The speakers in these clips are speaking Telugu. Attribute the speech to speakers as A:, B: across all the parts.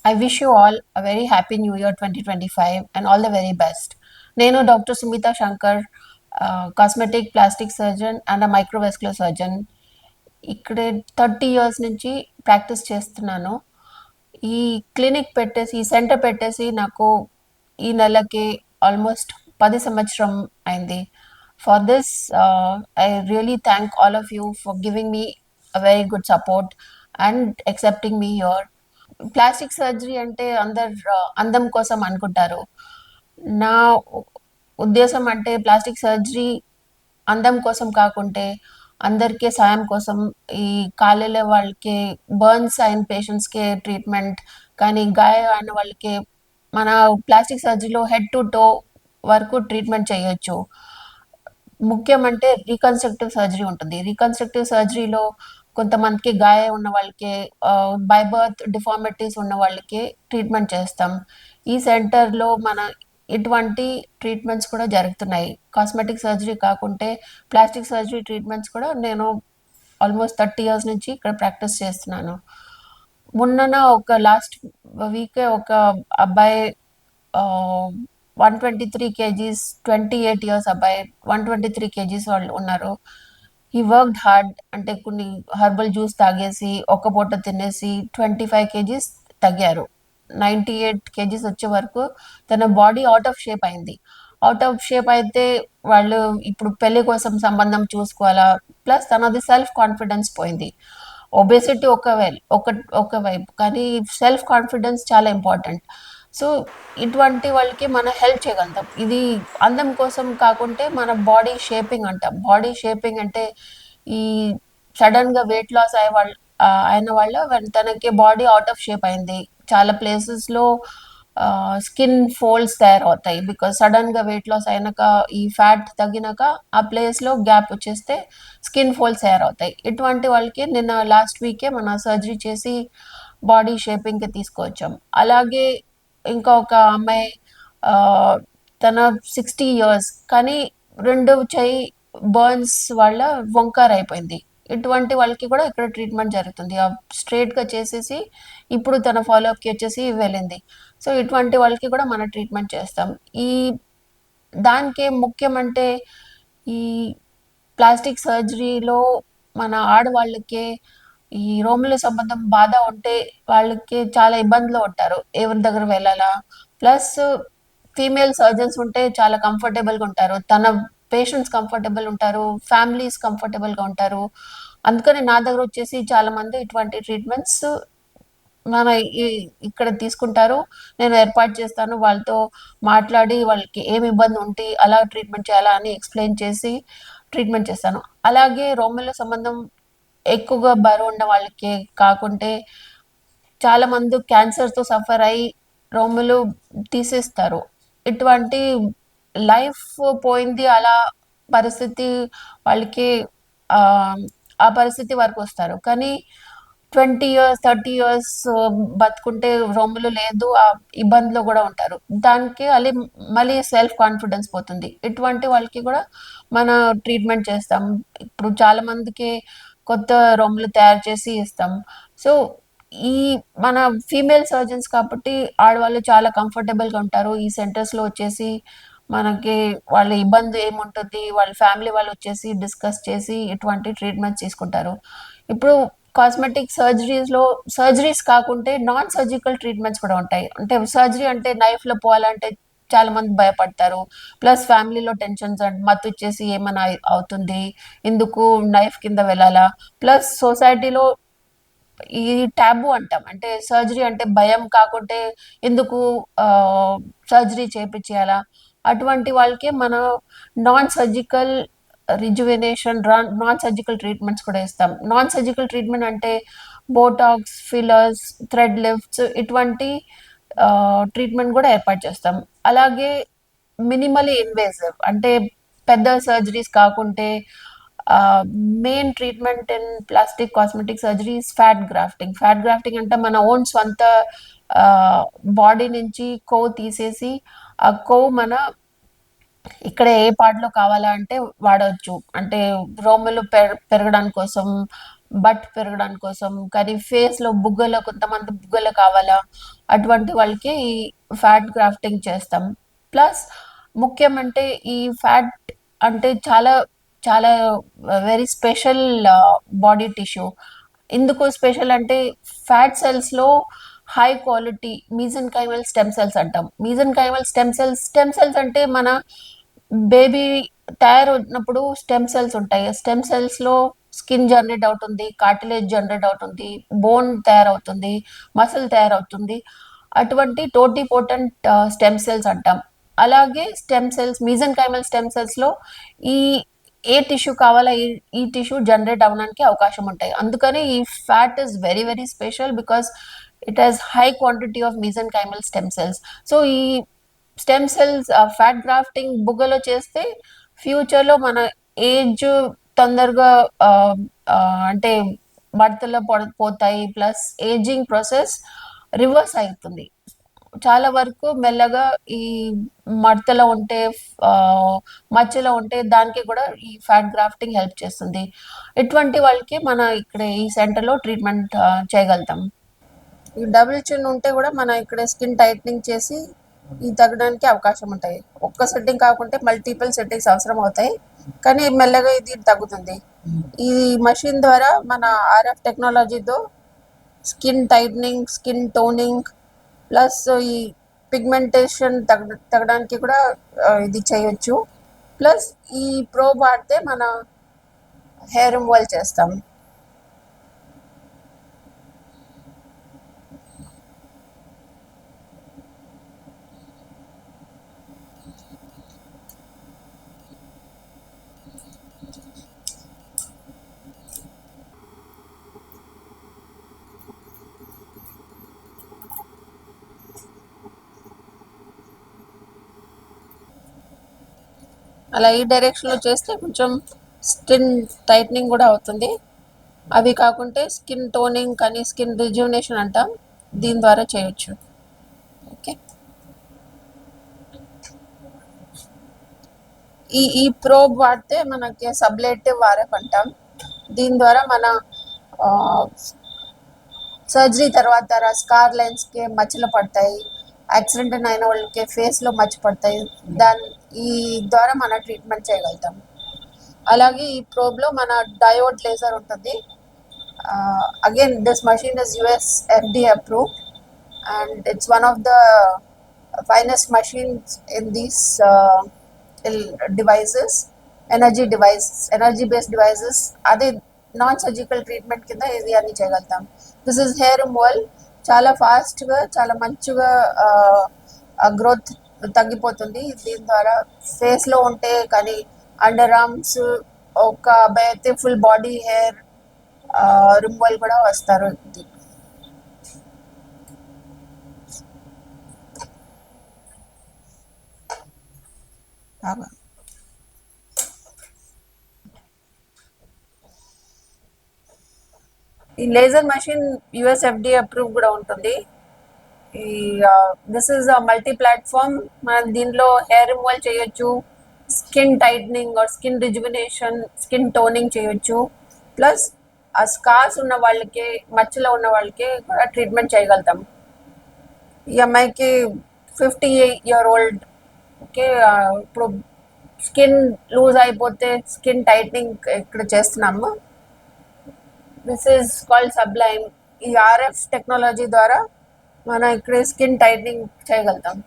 A: I wish you all a very happy New Year 2025 and all the very best. నేను doctor Sumitha Shankar, cosmetic plastic surgeon and microvascular surgeon. ఇక్కడే 30 ఇయర్స్ నుంచి ప్రాక్టీస్ చేస్తున్నాను. ఈ క్లినిక్ పెట్టేసి, ఈ సెంటర్ పెట్టేసి నాకు ఈ నెలకి ఆల్మోస్ట్ 10 సంవత్సరం అయింది. For this I really thank all of you for giving me a very good support and accepting me here. Plastic surgery అంటే అందరు అందం కోసం అనుకుంటారు. నా ఉద్దేశం అంటే ప్లాస్టిక్ సర్జరీ అందం కోసం కాకుంటే అందరికీ సాయం కోసం. ఈ కాలేల వాళ్ళకి బర్న్స్ అయిన పేషెంట్స్కి ట్రీట్మెంట్, కానీ గాయం అయిన వాళ్ళకి మన ప్లాస్టిక్ సర్జరీలో హెడ్ టు టో వరకు ట్రీట్మెంట్ చేయొచ్చు. ముఖ్యం అంటే రీకన్స్ట్రక్టివ్ సర్జరీ ఉంటుంది. రీకన్స్ట్రక్టివ్ సర్జరీలో కొంతమందికి గాయం ఉన్న వాళ్ళకి, బై బర్త్ డిఫార్మిటీస్ ఉన్న వాళ్ళకి ట్రీట్మెంట్ చేస్తాం. ఈ సెంటర్లో మన ఇటువంటి ట్రీట్మెంట్స్ కూడా జరుగుతున్నాయి. కాస్మెటిక్ సర్జరీ కాకుంటే ప్లాస్టిక్ సర్జరీ ట్రీట్మెంట్స్ కూడా నేను ఆల్మోస్ట్ 30 ఇయర్స్ నుంచి ఇక్కడ ప్రాక్టీస్ చేస్తున్నాను. మొన్నన ఒక లాస్ట్ వీకే ఒక అబ్బాయి 123 కేజీస్, 28 ఇయర్స్ అబ్బాయి 123 కేజీస్ వాళ్ళు ఉన్నారు. హీ వర్క్డ్ హార్డ్, అంటే కొన్ని హెర్బల్ జ్యూస్ తాగేసి ఒక్క పూట తినేసి 25 కేజీస్ తగ్గారు. 98 కేజీస్ వచ్చే వరకు తన బాడీ అవుట్ ఆఫ్ షేప్ అయింది. అవుట్ ఆఫ్ షేప్ అయితే వాళ్ళు ఇప్పుడు పెళ్లి కోసం సంబంధం చూసుకోవాలా, ప్లస్ తనది సెల్ఫ్ కాన్ఫిడెన్స్ పోయింది. ఒబేసిటీ ఒకవైపు, కానీ సెల్ఫ్ కాన్ఫిడెన్స్ చాలా ఇంపార్టెంట్. సో ఇటువంటి వాళ్ళకి మనం హెల్ప్ చేయగలుగుతాం. ఇది అందం కోసం కాకుంటే మన బాడీ షేపింగ్ అంటాం. బాడీ షేపింగ్ అంటే ఈ సడన్గా వెయిట్ లాస్ అయిన వాళ్ళ తనకి బాడీ అవుట్ ఆఫ్ షేప్ అయింది. చాలా ప్లేసెస్లో స్కిన్ ఫోల్డ్స్ తయారవుతాయి. బికాస్ సడన్గా వెయిట్ లాస్ అయినాక ఈ ఫ్యాట్ తగ్గినాక ఆ ప్లేస్లో గ్యాప్ వచ్చేస్తే స్కిన్ ఫోల్డ్స్ తయారవుతాయి. ఇటువంటి వాళ్ళకి నిన్న లాస్ట్ వీకే మన సర్జరీ చేసి బాడీ షేపింగ్కి తీసుకొచ్చాం. అలాగే ఇంకా ఒక అమ్మాయి, ఆ, తన 60 ఇయర్స్, కానీ రెండు చెయ్యి బర్న్స్ వల్ల వంకర్ అయిపోయింది. ఇటువంటి వాళ్ళకి కూడా ఇక్కడ ట్రీట్మెంట్ జరుగుతుంది. స్ట్రైట్గా చేసేసి ఇప్పుడు తన ఫాలోఅప్కి వచ్చేసి వెళ్ళింది. సో ఇటువంటి వాళ్ళకి కూడా మన ట్రీట్మెంట్ చేస్తాం. ఈ దానికి ముఖ్యమంటే ఈ ప్లాస్టిక్ సర్జరీలో మన ఆడవాళ్ళకి ఈ రోముల సంబంధం బాధ ఉంటే వాళ్ళకి చాలా ఇబ్బందులు ఉంటారు, ఎవరి దగ్గర వెళ్ళాలా. ప్లస్ ఫీమేల్ సర్జన్స్ ఉంటే చాలా కంఫర్టబుల్గా ఉంటారు, తన పేషెంట్స్ కంఫర్టబుల్ ఉంటారు, ఫ్యామిలీస్ కంఫర్టబుల్గా ఉంటారు. అందుకని నా దగ్గర వచ్చేసి చాలా మంది ఇటువంటి ట్రీట్మెంట్స్ మన ఇక్కడ తీసుకుంటారు. నేను ఏర్పాటు చేస్తాను, వాళ్ళతో మాట్లాడి వాళ్ళకి ఏమి ఇబ్బంది ఉంటే అలా ట్రీట్మెంట్ చేయాలా అని ఎక్స్ప్లెయిన్ చేసి ట్రీట్మెంట్ చేస్తాను. అలాగే రోముల సంబంధం ఎక్కువగా బరువు ఉన్న వాళ్ళకి కాకుంటే చాలా మంది క్యాన్సర్తో సఫర్ అయ్యి రోములు తీసేస్తారు. ఇటువంటి లైఫ్ పోయింది, అలా పరిస్థితి వాళ్ళకి, ఆ ఆ పరిస్థితి వరకు వస్తారు. కానీ 20 ఇయర్స్, 30 ఇయర్స్ బతుకుంటే రోములు లేదు, ఆ ఇబ్బందిలో కూడా ఉంటారు. దానికి అది మళ్ళీ సెల్ఫ్ కాన్ఫిడెన్స్ పోతుంది. ఇటువంటి వాళ్ళకి కూడా మన ట్రీట్మెంట్ చేస్తాం. ఇప్పుడు చాలా మందికి కొత్త రోములు తయారు చేసి ఇస్తాం. సో ఈ మన ఫీమేల్ సర్జన్స్ కాబట్టి ఆడవాళ్ళు చాలా కంఫర్టబుల్గా ఉంటారు. ఈ సెంటర్స్లో వచ్చేసి మనకి వాళ్ళ ఇబ్బంది ఏముంటుంది, వాళ్ళ ఫ్యామిలీ వాళ్ళు వచ్చేసి డిస్కస్ చేసి ఇటువంటి ట్రీట్మెంట్స్ తీసుకుంటారు. ఇప్పుడు కాస్మెటిక్ సర్జరీస్ కాకుంటే నాన్ సర్జికల్ ట్రీట్మెంట్స్ కూడా ఉంటాయి. అంటే సర్జరీ అంటే నైఫ్లో పోవాలంటే చాలా మంది భయపడతారు. ప్లస్ ఫ్యామిలీలో టెన్షన్స్ అండ్ మత్తు ఇచ్చేసి ఏమైనా అవుతుంది, ఎందుకు నైఫ్ కింద వెళ్ళాలా. ప్లస్ సొసైటీలో ఈ టాబు అంటాం, అంటే సర్జరీ అంటే భయం కాకుంటే ఎందుకు సర్జరీ చేపించేయాలా. అటువంటి వాళ్ళకి మనం non surgical rejuvenation, non surgical treatments కూడా ఇస్తాం. నాన్ సర్జికల్ ట్రీట్మెంట్ అంటే బోటాక్స్, ఫిల్లర్స్, థ్రెడ్ లిఫ్ట్స్, ఇటువంటి ట్రీట్మెంట్ కూడా ఏర్పాటు చేస్తాం. అలాగే మినిమలీ ఇన్వేసివ్ అంటే పెద్ద సర్జరీస్ కాకుంటే main treatment in plastic cosmetic surgeries fat grafting. Fat grafting అంటే మన ఓన్ స్వంత బాడీ నుంచి కొవ్వు తీసేసి ఆ కొవ్వు మన ఇక్కడ ఏ పార్ట్లో కావాలా అంటే వాడవచ్చు. అంటే రోములు పెరగడానికి కోసం, బట్ పెరగడానికి కోసం, కానీ ఫేస్లో బుగ్గలు, కొంతమంది బుగ్గలు కావాలా, అటువంటి వాళ్ళకి ఈ ఫ్యాట్ గ్రాఫ్టింగ్ చేస్తాం. ప్లస్ ముఖ్యం అంటే ఈ ఫ్యాట్ అంటే చాలా చాలా వెరీ స్పెషల్ బాడీ టిష్యూ. ఎందుకు స్పెషల్ అంటే ఫ్యాట్ సెల్స్లో high quality mesenchymal stem cells అంటాం. మీజన్ కైమల్ స్టెమ్ సెల్స్ అంటే మన బేబీ తయారైనప్పుడు స్టెమ్ సెల్స్ ఉంటాయి. స్టెమ్ సెల్స్లో స్కిన్ జనరేట్ అవుతుంది, కార్టిలేజ్ జనరేట్ అవుతుంది, బోన్ తయారవుతుంది, మసిల్ తయారవుతుంది. అటువంటి టోటీ పోటెంట్ స్టెమ్ సెల్స్ అంటాం. అలాగే stem cells mesenchymal stem సెల్స్లో ఈ ఏ టిష్యూ కావాలా ఈ టిష్యూ జనరేట్ అవ్వడానికి అవకాశం ఉంటాయి. అందుకని ఈ fat is very very special because it has high quantity of mesenchymal stem cells. So ఈ స్టెమ్ సెల్స్ ఫ్యాట్ గ్రాఫ్టింగ్ బుగ్గలో చేస్తే ఫ్యూచర్లో మన ఏజ్ తొందరగా ఆ, ఆ, అంటే మడతలో పోతాయి. ప్లస్ ఏజింగ్ ప్రాసెస్ రివర్స్ అవుతుంది. చాలా వరకు మెల్లగా ఈ మడతలో ఉంటే ఆ, మచ్చలో ఉంటే దానికి కూడా ఈ ఫ్యాట్ గ్రాఫ్టింగ్ హెల్ప్ చేస్తుంది. ఇటువంటి వాళ్ళకి మన ఇక్కడ ఈ సెంటర్లో ట్రీట్మెంట్ చేయగలుగుతాం. ఈ డబుల్ చిన్ ఉంటే కూడా మన ఇక్కడ స్కిన్ టైట్నింగ్ చేసి ఈ తగ్గడానికి అవకాశం ఉంటాయి. ఒక్క సెట్టింగ్ కాకుంటే మల్టిపుల్ సెట్టింగ్స్ అవసరం అవుతాయి, కానీ మెల్లగా ఇది తగ్గుతుంది. ఈ మషిన్ ద్వారా మన ఆర్ఎఫ్ టెక్నాలజీతో skin tightening, skin toning plus ఈ పిగ్మెంటేషన్ తగ్గడానికి కూడా ఇది చేయొచ్చు. ప్లస్ ఈ ప్రోబ్ వాడితే మన హెయిర్ రిమూవల్ చేస్తాం. అలా ఈ డైరెక్షన్లో చేస్తే కొంచెం స్కిన్ టైట్నింగ్ కూడా అవుతుంది. అవి కాకుంటే స్కిన్ టోనింగ్ కానీ స్కిన్ రిజ్యూనేషన్ అంటాం, దీని ద్వారా చేయొచ్చు. ఓకే, ఈ ప్రోబ్ వాడితే మనకి సబ్లేటివ్ ఆర్ఎఫ్ అంటాం. దీని ద్వారా మన సర్జరీ తర్వాత స్కార్ లైన్స్కి మచ్చలు పడతాయి, యాక్సిడెంట్ అయిన వాళ్ళకి ఫేస్లో మచ్చ పడతాయి. ఈ ద్వారా మన ట్రీట్మెంట్ చేయగలుగుతాం. అలాగే ఈ ప్రోబ్లో మన డయోడ్ లేజర్ ఉంటుంది. Again this machine is US FDA approved and it's one of the finest machines in these devices, energy based devices. అదే నాన్ సర్జికల్ ట్రీట్మెంట్ కింద ఇది అన్ని చేయగలుగుతాం. This is hair removal. చాలా ఫాస్ట్గా, చాలా మంచిగా గ్రోత్ తగ్గిపోతుంది దీని ద్వారా. ఫేస్లో ఉంటే కానీ అండర్ ఆర్మ్స్, ఒక అబ్బాయి అయితే ఫుల్ బాడీ హెయిర్ రిమూవల్ కూడా వస్తారు. ఈ లేజర్ మషిన్ యుఎస్ఎఫ్డిఏ అప్రూవ్ కూడా ఉంటుంది. ఈ దిస్ ఇస్ మల్టీ ప్లాట్ఫామ్. మనం దీనిలో హెయిర్ రిమూవల్ చేయొచ్చు, skin tightening are skin rejuvenation, skin toning చేయొచ్చు. ప్లస్ ఆ స్కార్స్ ఉన్న వాళ్ళకి, మచ్చలో ఉన్న వాళ్ళకి కూడా ట్రీట్మెంట్ చేయగలుగుతాం. ఈ అమ్మాయికి 58-year-old. ఓకే, ఇప్పుడు స్కిన్ లూజ్ అయిపోతే స్కిన్ టైట్నింగ్ ఇక్కడ చేస్తున్నాము. This is called Sublime. ఈ ఆర్ఎఫ్ టెక్నాలజీ ద్వారా మనం ఇక్కడ స్కిన్ టైట్నింగ్ చేయగలుగుతాం.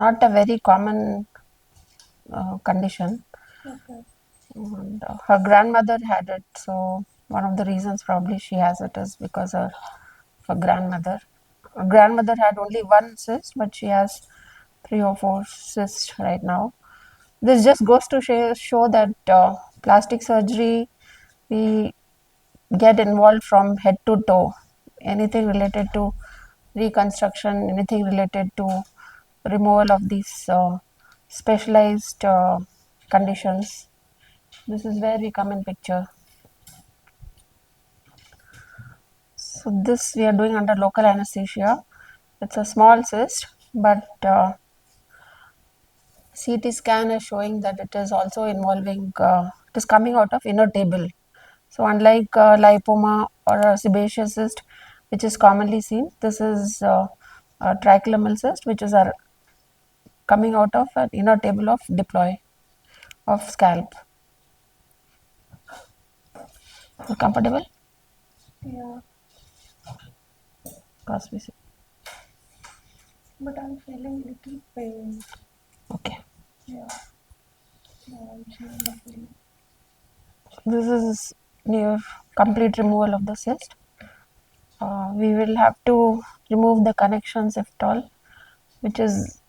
A: Not a very common condition.
B: Okay.
A: And her grandmother had it, so one of the reasons probably she has it is because of her grandmother. Her grandmother had only one cyst, but she has 3 or 4 cysts right now. This just goes to show that plastic surgery, we get involved from head to toe. Anything related to reconstruction, anything related to removal of these specialized conditions. This is where we come in picture. So this we are doing under local anesthesia. It's a small cyst, but CT scan is showing that it is also involving, it is coming out of inner table. So unlike lipoma or a sebaceous cyst, which is commonly seen, this is a tricholemal cyst, which is coming out of an inner table of diploid of scalp. You comfortable?
B: Yeah,
A: Cause we see.
B: but I'm feeling little pain.
A: Okay.
B: Yeah, yeah, I'm seeing the pain.
A: This is near complete removal of the cyst. We will have to remove the connections if at all, which is,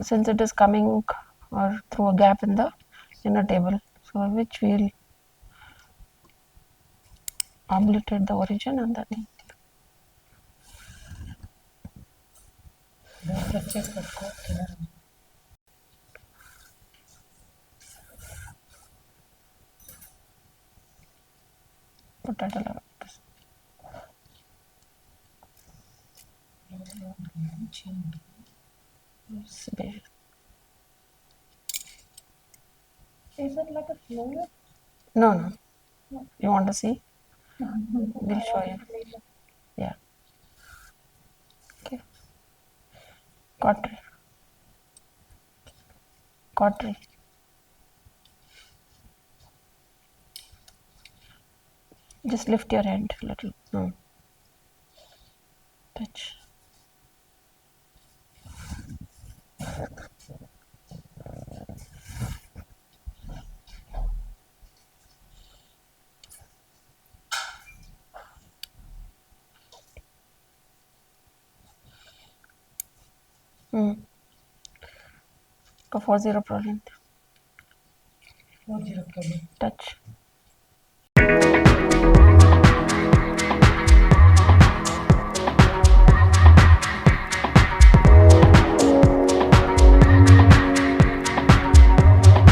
A: since it is coming or through a gap in the inner table, so which will obliterate the origin and then put at a level. Sebaceous.
B: Is it like a fluid?
A: No. You want to see? We'll show you.
B: Later.
A: Yeah. Okay. Cautery. Cautery. Just lift your head a little. Touch. Go 40 prolent. Touch.